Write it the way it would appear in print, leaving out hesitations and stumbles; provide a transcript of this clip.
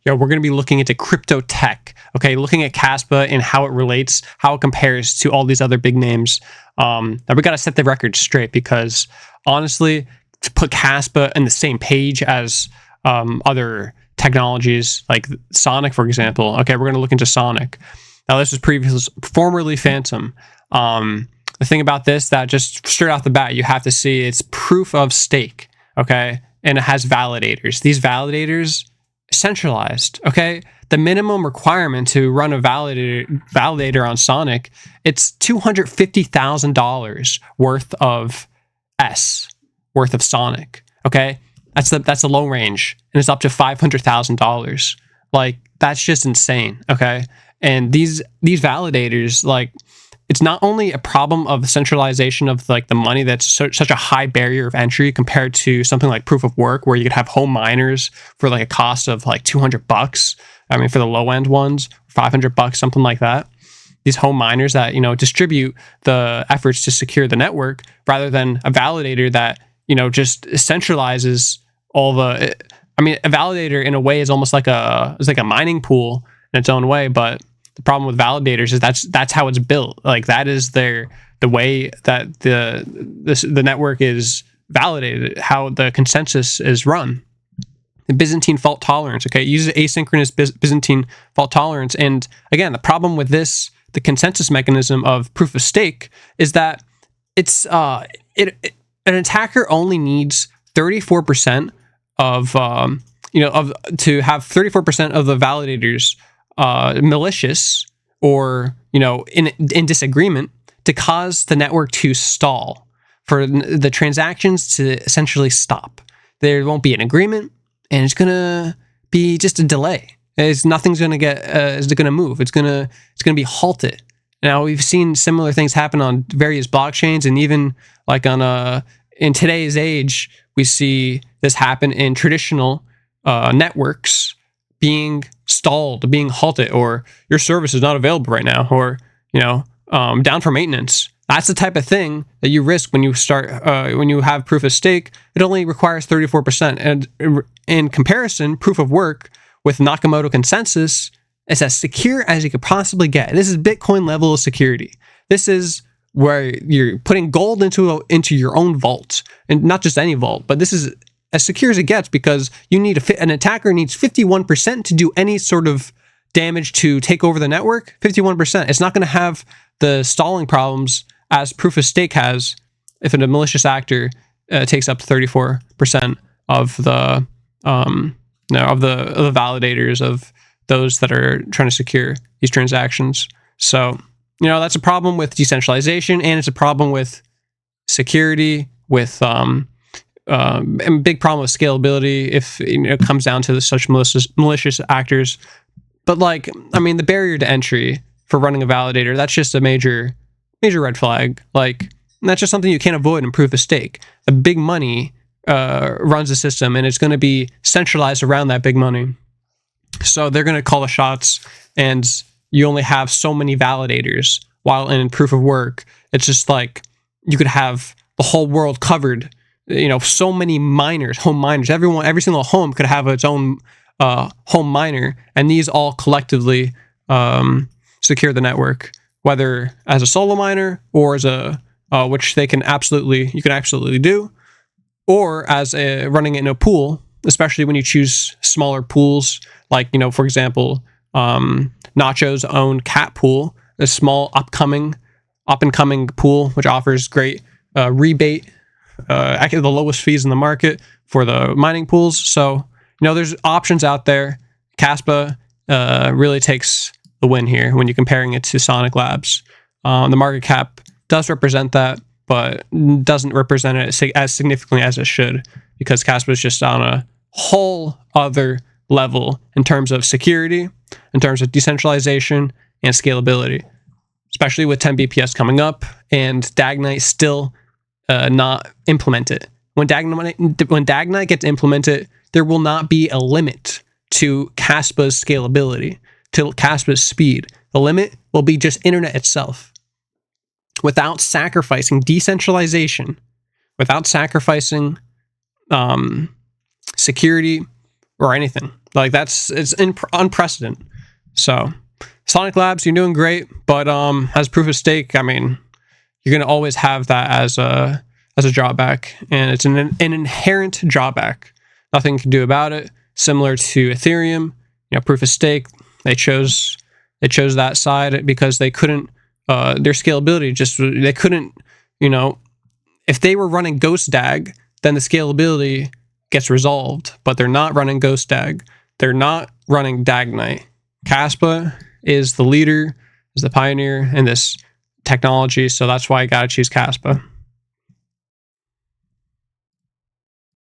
we're going to be looking into crypto tech. Okay, looking at Caspa and how it relates, how it compares to all these other big names. Now we got to set the record straight, because honestly, to put Caspa in the same page as other technologies like Sonic, for example. Okay, we're going to look into Sonic. Now, this was formerly Phantom. The thing about this, that just straight off the bat, you have to see it's proof of stake, okay? And it has validators. These validators, centralized, okay? The minimum requirement to run a validator on Sonic, it's $250,000 worth of Sonic, okay? That's the low range, and it's up to $500,000. Like, that's just insane, okay? And these validators, like, it's not only a problem of centralization of like the money, that's such a high barrier of entry compared to something like proof of work, where you could have home miners for like a cost of like $200. I mean, for the low end ones, $500, something like that. These home miners that, distribute the efforts to secure the network, rather than a validator that, just centralizes all the. I mean, a validator in a way is almost like a mining pool in its own way, but the problem with validators is that's how it's built. Like, that is the way that the network is validated, how the consensus is run. The Byzantine fault tolerance. Okay, it uses asynchronous Byzantine fault tolerance, and again, the problem with this, the consensus mechanism of proof of stake, is that it's an attacker only needs 34% of to have 34% of the validators malicious or in disagreement, to cause the network to stall, for the transactions to essentially stop. There won't be an agreement, and it's gonna be just a delay. Nothing's gonna gonna move. It's gonna be halted. Now, we've seen similar things happen on various blockchains, and even like in today's age, we see this happen in traditional networks being stalled, being halted, or your service is not available right now, or down for maintenance. That's the type of thing that you risk when you start when you have proof of stake. It only requires 34%, and in comparison, proof of work with Nakamoto consensus is as secure as you could possibly get. This is Bitcoin level of security. This is where you're putting gold into your own vault, and not just any vault, but this is as secure as it gets, because you need an attacker needs 51% to do any sort of damage to take over the network. 51%. It's not going to have the stalling problems as proof of stake has if a malicious actor takes up 34% of the validators of those that are trying to secure these transactions. So that's a problem with decentralization, and it's a problem with security, with a big problem with scalability if it comes down to such malicious actors. But the barrier to entry for running a validator, that's just a major red flag. Like, that's just something you can't avoid in proof of stake. The big money runs the system, and it's going to be centralized around that big money. So they're going to call the shots, and you only have so many validators. While in proof of work, it's just like you could have the whole world covered. So many miners, home miners. Every single home could have its own home miner, and these all collectively secure the network, whether as a solo miner or as a which you can absolutely do, or as running it in a pool, especially when you choose smaller pools, like for example, Nacho's own cat pool, a small up and coming pool which offers great rebate. Actually, the lowest fees in the market for the mining pools. So, there's options out there. Caspa really takes the win here when you're comparing it to Sonic Labs. The market cap does represent that, but doesn't represent it as significantly as it should, because Caspa is just on a whole other level in terms of security, in terms of decentralization and scalability, especially with 10 BPS coming up and Dagnite still not implemented. When Dagnite gets implemented, there will not be a limit to Caspa's scalability, to Caspa's speed. The limit will be just internet itself. Without sacrificing decentralization, without sacrificing security or anything. Like it's unprecedented. So Sonic Labs, you're doing great, but as proof of stake, I mean, you're gonna always have that as a drawback, and it's an inherent drawback. Nothing you can do about it. Similar to Ethereum, proof of stake, they chose that side because they couldn't. Their scalability they couldn't. If they were running Ghost DAG, then the scalability gets resolved. But they're not running Ghost DAG. They're not running DAGNite. Caspa is the leader, is the pioneer in this technology, so that's why I gotta choose Caspa.